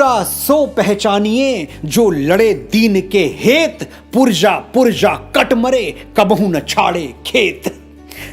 पूरा सो पहचानिए जो लड़े दीन के हेत, पुरजा पुरजा कट मरे कबहू न छाड़े खेत।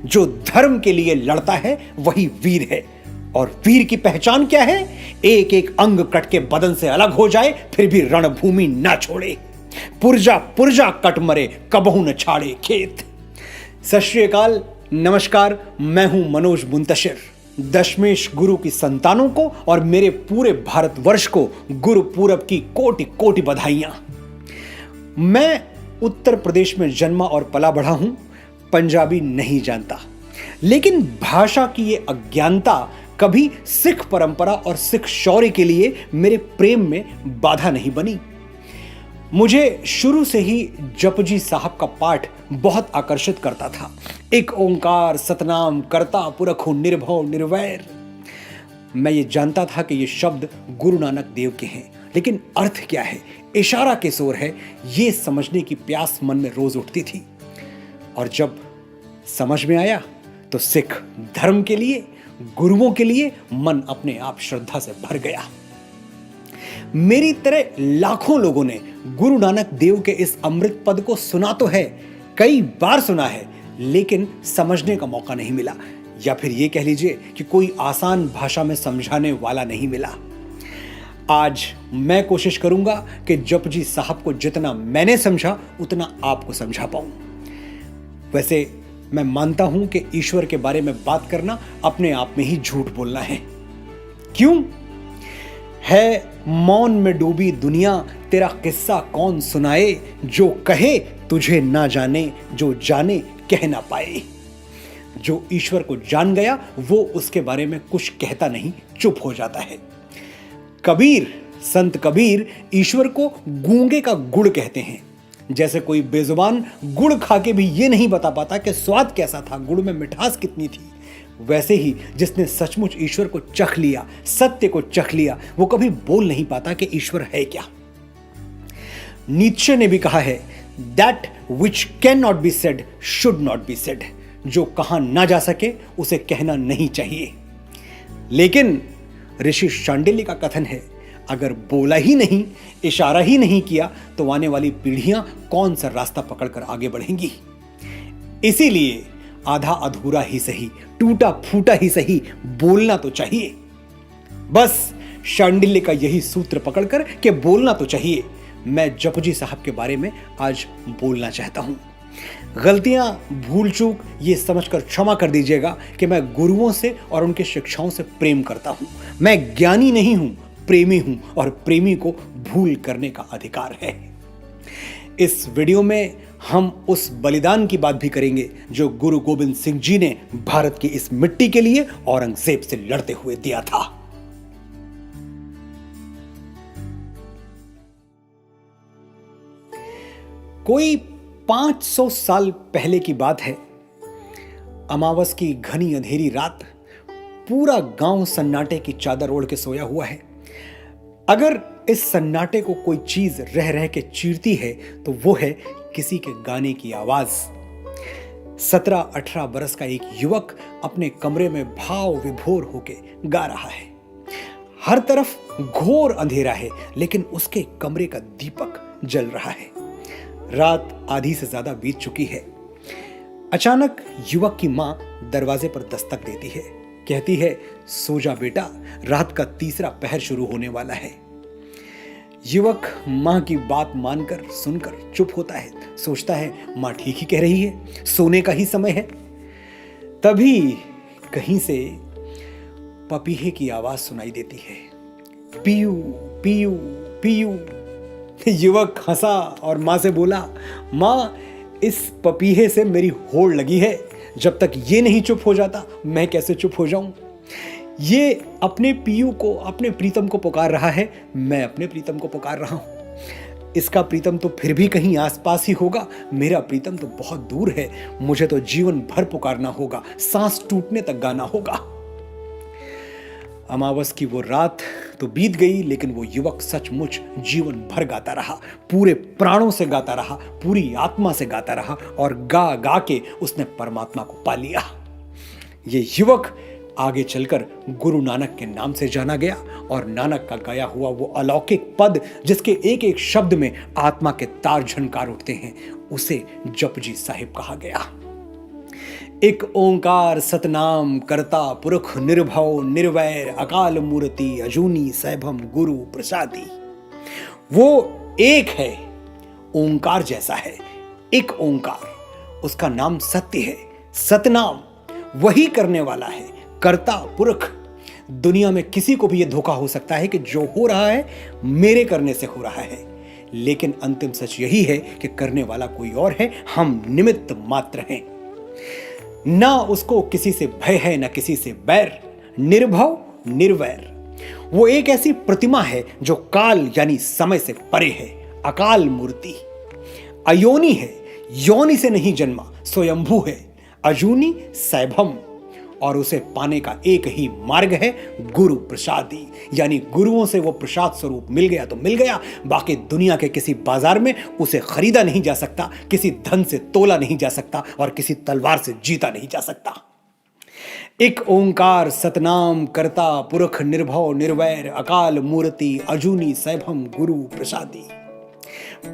जो धर्म के लिए लड़ता है वही वीर है, और वीर की पहचान क्या है? एक एक अंग कट के बदन से अलग हो जाए फिर भी रणभूमि ना छोड़े, पुरजा पुरजा कट मरे कबहू न छाड़े खेत। सत श्री अकाल, नमस्कार, मैं हूं मनोज मुंतशिर। दशमेश गुरु की संतानों को और मेरे पूरे भारतवर्ष को गुरु पूरब की कोटि कोटि बधाइयां। मैं उत्तर प्रदेश में जन्मा और पला बढ़ा हूं, पंजाबी नहीं जानता, लेकिन भाषा की ये अज्ञानता कभी सिख परंपरा और सिख शौर्य के लिए मेरे प्रेम में बाधा नहीं बनी। मुझे शुरू से ही जपजी साहब का पाठ बहुत आकर्षित करता था। एक ओंकार सतनाम करता पुरखु निर्भव निर्वैर। मैं ये जानता था कि ये शब्द गुरु नानक देव के हैं, लेकिन अर्थ क्या है, इशारा किस ओर है, ये समझने की प्यास मन में रोज उठती थी। और जब समझ में आया तो सिख धर्म के लिए, गुरुओं के लिए मन अपने आप श्रद्धा से भर गया। मेरी तरह लाखों लोगों ने गुरु नानक देव के इस अमृत पद को सुना तो है, कई बार सुना है, लेकिन समझने का मौका नहीं मिला, या फिर ये कह लीजिए कि कोई आसान भाषा में समझाने वाला नहीं मिला। आज मैं कोशिश करूंगा कि जपजी साहब को जितना मैंने समझा उतना आपको समझा पाऊं। वैसे मैं मानता हूं कि ईश्वर के बारे में बात करना अपने आप में ही झूठ बोलना है। क्यों? है मौन में डूबी दुनिया, तेरा किस्सा कौन सुनाए, जो कहे तुझे ना जाने, जो जाने कह ना पाए। जो ईश्वर को जान गया वो उसके बारे में कुछ कहता नहीं, चुप हो जाता है। कबीर, संत कबीर ईश्वर को गूंगे का गुड़ कहते हैं। जैसे कोई बेजुबान गुड़ खा के भी ये नहीं बता पाता कि स्वाद कैसा था, गुड़ में मिठास कितनी थी, वैसे ही जिसने सचमुच ईश्वर को चख लिया, सत्य को चख लिया, वो कभी बोल नहीं पाता कि ईश्वर है क्या। नीत्शे ने भी कहा है, that which can not be said should not be said. जो कहा ना जा सके उसे कहना नहीं चाहिए। लेकिन ऋषि शांडिल्य का कथन है, अगर बोला ही नहीं, इशारा ही नहीं किया तो आने वाली पीढ़ियां कौन सा रास्ता पकड़कर आगे बढ़ेंगी। इसीलिए आधा अधूरा ही सही, टूटा फूटा ही सही, बोलना तो चाहिए। बस शांडिल्य का यही सूत्र पकड़कर कि बोलना तो चाहिए, मैं जपजी साहब के बारे में आज बोलना चाहता हूं। गलतियां, भूल चूक ये समझकर क्षमा कर दीजिएगा कि मैं गुरुओं से और उनके शिक्षाओं से प्रेम करता हूं। मैं ज्ञानी नहीं हूं, प्रेमी हूं, और प्रेमी को भूल करने का अधिकार है। इस वीडियो में हम उस बलिदान की बात भी करेंगे जो गुरु गोविंद सिंह जी ने भारत की इस मिट्टी के लिए औरंगजेब से लड़ते हुए दिया था। कोई 500 साल पहले की बात है। अमावस की घनी अंधेरी रात, पूरा गांव सन्नाटे की चादर ओढ़ के सोया हुआ है। अगर इस सन्नाटे को कोई चीज रह रह के चीरती है तो वो है किसी के गाने की आवाज। 17-18 बरस का एक युवक अपने कमरे में भाव विभोर होके गा रहा है। हर तरफ घोर अंधेरा है, लेकिन उसके कमरे का दीपक जल रहा है। रात आधी से ज्यादा बीत चुकी है। अचानक युवक की मां दरवाजे पर दस्तक देती है, कहती है, सो जा बेटा, रात का तीसरा पहर शुरू होने वाला है। युवक मां की बात मानकर सुनकर चुप होता है, सोचता है मां ठीक ही कह रही है, सोने का ही समय है। तभी कहीं से पपीहे की आवाज सुनाई देती है, पीयू पीयू पीयू। युवक हंसा और मां से बोला, मां, इस पपीहे से मेरी होड़ लगी है, जब तक ये नहीं चुप हो जाता मैं कैसे चुप हो जाऊं। ये अपने पीयू को, अपने प्रीतम को पुकार रहा है, मैं अपने प्रीतम को पुकार रहा हूं। इसका प्रीतम तो फिर भी कहीं आसपास ही होगा, मेरा प्रीतम तो बहुत दूर है, मुझे तो जीवन भर पुकारना होगा, सांस टूटने तक गाना होगा। अमावस की वो रात तो बीत गई, लेकिन वो युवक सचमुच जीवन भर गाता रहा, पूरे प्राणों से गाता रहा, पूरी आत्मा से गाता रहा, और गा गा के उसने परमात्मा को पा लिया। ये युवक आगे चलकर गुरु नानक के नाम से जाना गया और नानक का गाया हुआ वो अलौकिक पद जिसके एक एक शब्द में आत्मा के तार झनकार उठते हैं, उसे जपजी साहिब कहा गया। एक ओंकार सतनाम करता पुरख निर्भव निर्वैर अकाल मूर्ति अजूनी सैभम गुरु प्रसादी। वो एक है, ओंकार जैसा है, एक ओंकार, उसका नाम सत्य है, सतनाम वही करने वाला है, करता पुरख। दुनिया में किसी को भी यह धोखा हो सकता है कि जो हो रहा है मेरे करने से हो रहा है, लेकिन अंतिम सच यही है कि करने वाला कोई और है, हम निमित्त मात्र हैं। ना उसको किसी से भय है ना किसी से बैर, निर्भव निर्वैर। वो एक ऐसी प्रतिमा है जो काल यानी समय से परे है, अकाल मूर्ति। अयोनी है, योनि से नहीं जन्मा, स्वयंभू है, अजूनी सैभम, और उसे पाने का एक ही मार्ग है, गुरु प्रसादी। यानी गुरुओं से वो प्रसाद स्वरूप मिल गया तो मिल गया, बाकी दुनिया के किसी बाजार में उसे खरीदा नहीं जा सकता, किसी धन से तोला नहीं जा सकता और किसी तलवार से जीता नहीं जा सकता। एक ओंकार सतनाम करता पुरख निर्भव निर्वैर अकाल मूर्ति अजूनी सैभम गुरु प्रसादी।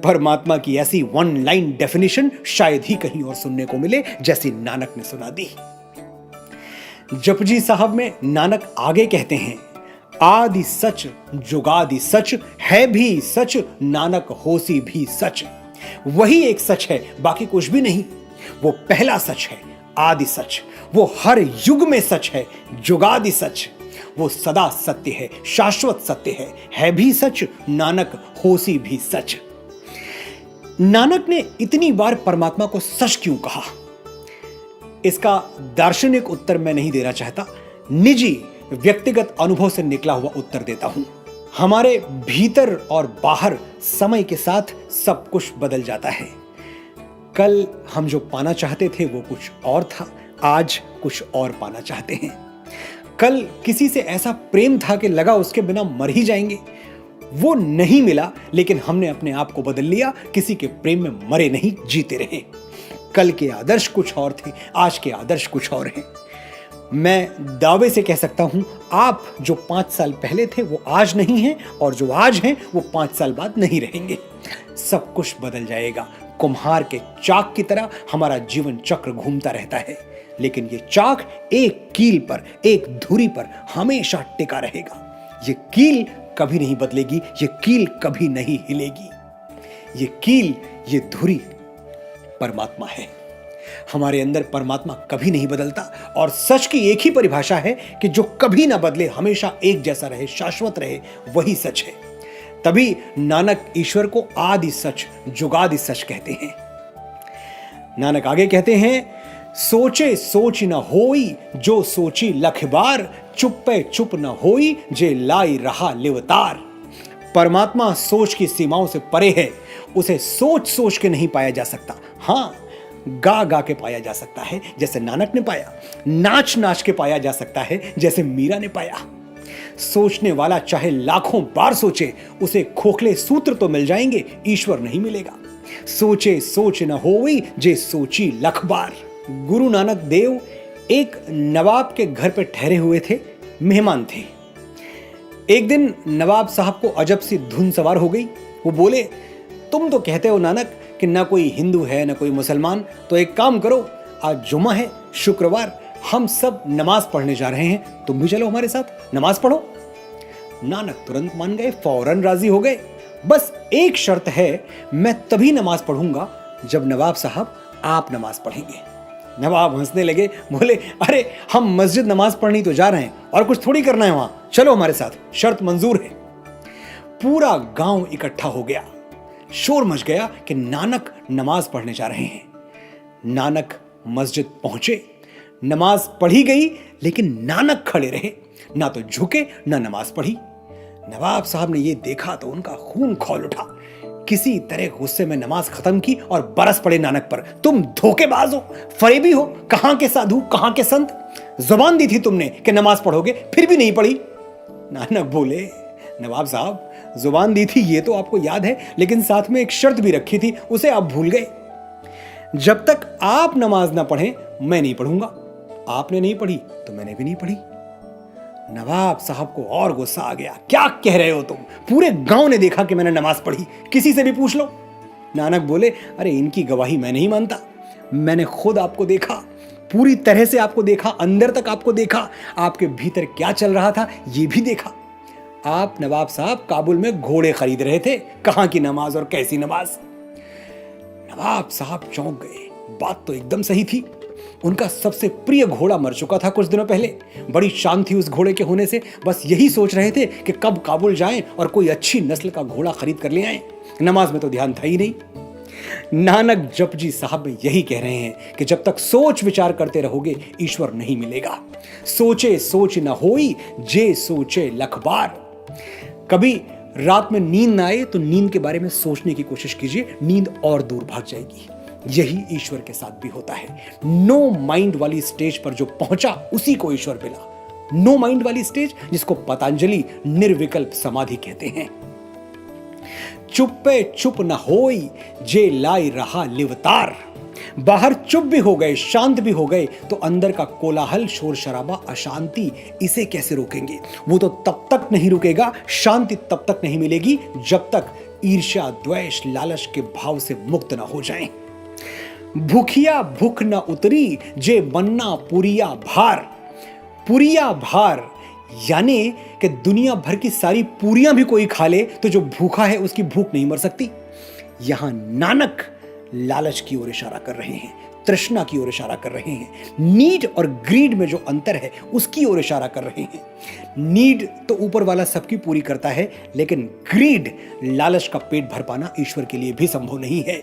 परमात्मा की ऐसी वन लाइन डेफिनेशन शायद ही कहीं और सुनने को मिले जैसी नानक ने सुना दी। जपजी साहब में नानक आगे कहते हैं, आदि सच जुगादि सच है भी सच, नानक होसी भी सच। वही एक सच है, बाकी कुछ भी नहीं। वो पहला सच है, आदि सच। वो हर युग में सच है, जुगादि सच। वो सदा सत्य है, शाश्वत सत्य है भी सच, नानक होसी भी सच। नानक ने इतनी बार परमात्मा को सच क्यों कहा? इसका दार्शनिक उत्तर मैं नहीं देना चाहता, निजी व्यक्तिगत अनुभव से निकला हुआ उत्तर देता हूं। हमारे भीतर और बाहर समय के साथ सब कुछ बदल जाता है। कल हम जो पाना चाहते थे वो कुछ और था, आज कुछ और पाना चाहते हैं। कल किसी से ऐसा प्रेम था कि लगा उसके बिना मर ही जाएंगे, वो नहीं मिला, लेकिन हमने अपने आप को बदल लिया, किसी के प्रेम में मरे नहीं, जीते रहे। कल के आदर्श कुछ और थे, आज के आदर्श कुछ और हैं। मैं दावे से कह सकता हूं, आप जो 5 साल पहले थे वो आज नहीं हैं, और जो आज हैं वो 5 साल बाद नहीं रहेंगे। सब कुछ बदल जाएगा। कुम्हार के चाक की तरह हमारा जीवन चक्र घूमता रहता है, लेकिन ये चाक एक कील पर, एक धुरी पर हमेशा टिका रहेगा। ये कील कभी नहीं बदलेगी, ये कील कभी नहीं हिलेगी। ये कील, ये धुरी परमात्मा है। हमारे अंदर परमात्मा कभी नहीं बदलता, और सच की एक ही परिभाषा है कि जो कभी ना बदले, हमेशा एक जैसा रहे, शाश्वत रहे, वही सच है। तभी नानक ईश्वर को आदि सच जुगादि सच कहते हैं। नानक आगे कहते हैं, सोचे सोच न होई जो सोची लख बार, चुप्पे चुप न होई जे लाई रहा लिवतार। परमात्मा सोच की सीमाओं से परे है, उसे सोच सोच के नहीं पाया जा सकता। हाँ, गा गा के पाया जा सकता है जैसे नानक ने पाया, नाच नाच के पाया जा सकता है जैसे मीरा ने पाया। सोचने वाला चाहे लाखों बार सोचे, उसे खोखले सूत्र तो मिल जाएंगे, ईश्वर नहीं मिलेगा। सोचे सोच न होई जे सोची लख बार। गुरु नानक देव एक नवाब के घर पे ठहरे हुए थे, मेहमान थे। एक दिन नवाब साहब को अजब सी धुन सवार हो गई। वो बोले, तुम तो कहते हो नानक कि ना कोई हिंदू है ना कोई मुसलमान, तो एक काम करो, आज जुमा है, शुक्रवार, हम सब नमाज पढ़ने जा रहे हैं, तुम भी चलो हमारे साथ, नमाज पढ़ो। नानक तुरंत मान गए, फौरन राजी हो गए। बस एक शर्त है, मैं तभी नमाज पढ़ूंगा जब नवाब साहब आप नमाज पढ़ेंगे। नवाब हंसने लगे, बोले, अरे हम मस्जिद नमाज पढ़नी तो जा रहे हैं, और कुछ थोड़ी करना है वहां, चलो हमारे साथ, शर्त मंजूर है। पूरा गांव इकट्ठा हो गया, शोर मच गया कि नानक नमाज पढ़ने जा रहे हैं। नानक मस्जिद पहुंचे, नमाज पढ़ी गई, लेकिन नानक खड़े रहे, ना तो झुके ना नमाज पढ़ी। नवाब साहब ने यह देखा तो उनका खून खौल उठा। किसी तरह गुस्से में नमाज खत्म की और बरस पड़े नानक पर, तुम धोखेबाज हो, फरेबी हो, कहां के साधु, कहां के संत, जुबान दी थी तुमने कि नमाज पढ़ोगे, फिर भी नहीं पढ़ी। नानक बोले, नवाब साहब, जुबान दी थी ये तो आपको याद है, लेकिन साथ में एक शर्त भी रखी थी, उसे आप भूल गए। जब तक आप नमाज ना पढ़ें मैं नहीं पढ़ूंगा। आपने नहीं पढ़ी तो मैंने भी नहीं पढ़ी। नवाब साहब को और गुस्सा आ गया। क्या कह रहे हो तुम? पूरे गांव ने देखा कि मैंने नमाज पढ़ी, किसी से भी पूछ लो। नानक बोले, अरे इनकी गवाही मैं नहीं मानता, मैंने खुद आपको देखा, पूरी तरह से आपको देखा, अंदर तक आपको देखा, आपके भीतर क्या चल रहा था ये भी देखा। आप नवाब साहब काबुल में घोड़े खरीद रहे थे, कहां की नमाज और कैसी नमाज। नवाब साहब चौंक गए, बात तो एकदम सही थी। उनका सबसे प्रिय घोड़ा मर चुका था कुछ दिनों पहले, बड़ी शान थी उस घोड़े के होने से, बस यही सोच रहे थे कि कब काबुल जाएं और कोई अच्छी नस्ल का घोड़ा खरीद कर ले आएं। नमाज में तो ध्यान था ही नहीं। नानक जपजी साहब में यही कह रहे हैं कि जब तक सोच विचार करते रहोगे ईश्वर नहीं मिलेगा। सोचे सोच न होई, जे सोचे लख बार। कभी रात में नींद ना आए तो नींद के बारे में सोचने की कोशिश कीजिए, नींद और दूर भाग जाएगी। यही ईश्वर के साथ भी होता है। नो माइंड वाली स्टेज पर जो पहुंचा उसी को ईश्वर मिला। नो माइंड वाली स्टेज, जिसको पतंजलि निर्विकल्प समाधि कहते हैं। चुप्पे चुप न होई, जे लाई रहा लिवतार। बाहर चुप भी हो गए, शांत भी हो गए, तो अंदर का कोलाहल, शोर शराबा, अशांति, इसे कैसे रोकेंगे? वो तो तब तक नहीं रुकेगा, शांति तब तक नहीं मिलेगी जब तक ईर्ष्या, द्वेष, लालच के भाव से मुक्त न हो जाएं। भूखिया भूख न उतरी, जे बन्ना पुरिया भार। पुरिया भार यानी कि दुनिया भर की सारी पूरियां भी कोई खा ले तो जो भूखा है उसकी भूख नहीं मर सकती। यहां नानक लालच की ओर इशारा कर रहे हैं, तृष्णा की ओर इशारा कर रहे हैं, नीड और ग्रीड में जो अंतर है उसकी ओर इशारा कर रहे हैं। नीड तो ऊपर वाला सबकी पूरी करता है, लेकिन ग्रीड, लालच का पेट भर पाना ईश्वर के लिए भी संभव नहीं है।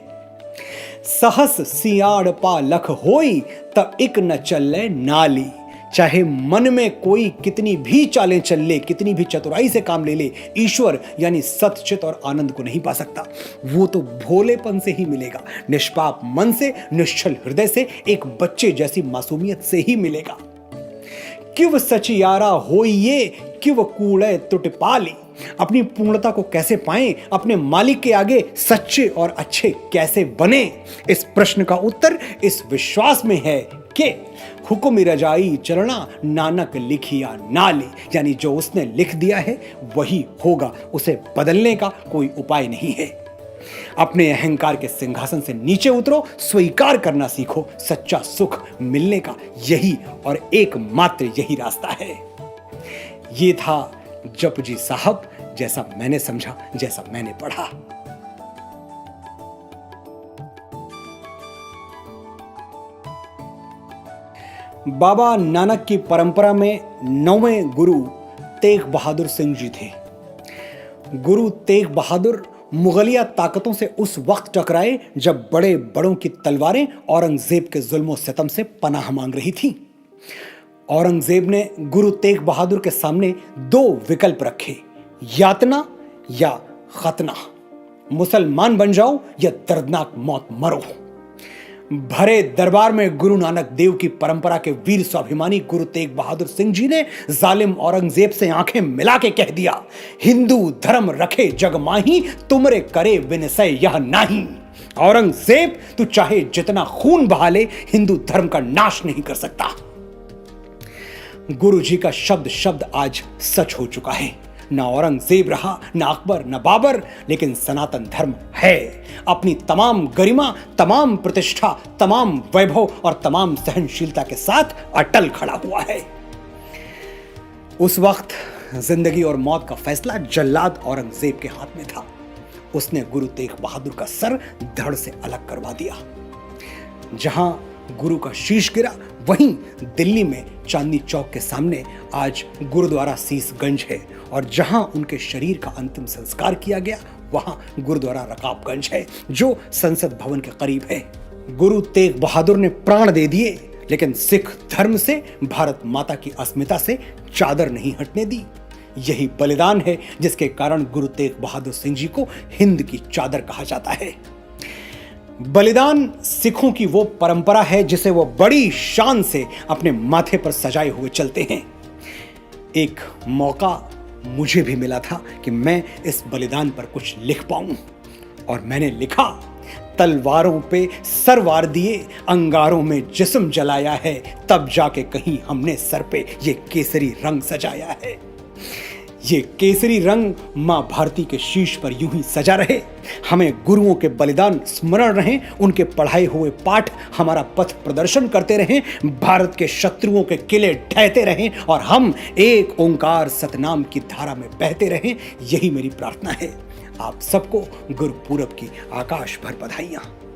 सहस सियाड़ पा लख होई, त इक न चले नाली। चाहे मन में कोई कितनी भी चालें चल ले, कितनी भी चतुराई से काम ले ले, ईश्वर यानी सतचित और आनंद को नहीं पा सकता। वो तो भोलेपन से ही मिलेगा, निष्पाप मन से, निश्चल हृदय से, एक बच्चे जैसी मासूमियत से ही मिलेगा। किव सचियारा होइए, किव कूड़े तुट पाली। अपनी पूर्णता को कैसे पाएं, अपने मालिक के आगे सच्चे और अच्छे कैसे बने, इस प्रश्न का उत्तर इस विश्वास में है कि हुक्म रजाई चलना नानक लिखिया नाले, यानी जो उसने लिख दिया है वही होगा, उसे बदलने का कोई उपाय नहीं है। अपने अहंकार के सिंहासन से नीचे उतरो, स्वीकार करना सीखो, सच्चा सुख मिलने का यही और एकमात्र यही रास्ता है। ये था जपजी साहब, जैसा मैंने समझा, जैसा मैंने पढ़ा। बाबा नानक की परंपरा में 9वें गुरु तेग बहादुर सिंह जी थे। गुरु तेग बहादुर मुगलिया ताकतों से उस वक्त टकराए जब बड़े बड़ों की तलवारें औरंगजेब के जुल्म और सितम से पनाह मांग रही थी। औरंगजेब ने गुरु तेग बहादुर के सामने 2 विकल्प रखे, यातना या खतना। मुसलमान बन जाओ या दर्दनाक मौत मरो। भरे दरबार में गुरु नानक देव की परंपरा के वीर स्वाभिमानी गुरु तेग बहादुर सिंह जी ने जालिम औरंगजेब से आंखें मिला के कह दिया, हिंदू धर्म रखे जग माही, तुमरे करे विनसय यह नहीं। औरंगजेब तू चाहे जितना खून बहा ले, हिंदू धर्म का नाश नहीं कर सकता। गुरु जी का शब्द शब्द आज सच हो चुका है। ना औरंगजेब रहा, ना अकबर, ना बाबर, लेकिन सनातन धर्म है। अपनी तमाम गरिमा, तमाम प्रतिष्ठा, तमाम वैभव और तमाम सहनशीलता के साथ अटल खड़ा हुआ है। उस वक्त जिंदगी और मौत का फैसला जल्लाद औरंगजेब के हाथ में था। उसने गुरु तेग बहादुर का सर धड़ से अलग करवा दिया। जहां गुरु का शीश गिरा, वहीं दिल्ली में चांदनी चौक के सामने आज गुरुद्वारा सीसगंज है, और जहां उनके शरीर का अंतिम संस्कार किया गया वहां गुरुद्वारा रकाबगंज है, जो संसद भवन के करीब है। गुरु तेग बहादुर ने प्राण दे दिए, लेकिन सिख धर्म से, भारत माता की अस्मिता से चादर नहीं हटने दी। यही बलिदान है जिसके कारण गुरु तेग बहादुर सिंह जी को हिंद की चादर कहा जाता है। बलिदान सिखों की वो परंपरा है जिसे वो बड़ी शान से अपने माथे पर सजाए हुए चलते हैं। एक मौका मुझे भी मिला था कि मैं इस बलिदान पर कुछ लिख पाऊं, और मैंने लिखा तलवारों पे सर वार दिए, अंगारों में जिस्म जलाया है, तब जाके कहीं हमने सर पे ये केसरी रंग सजाया है। ये केसरी रंग मां भारती के शीश पर यूं ही सजा रहे, हमें गुरुओं के बलिदान स्मरण रहे, उनके पढ़ाए हुए पाठ हमारा पथ प्रदर्शन करते रहें, भारत के शत्रुओं के किले ढहते रहें और हम एक ओंकार सतनाम की धारा में बहते रहें। यही मेरी प्रार्थना है। आप सबको गुरुपूरब की आकाश भर बधाइयां।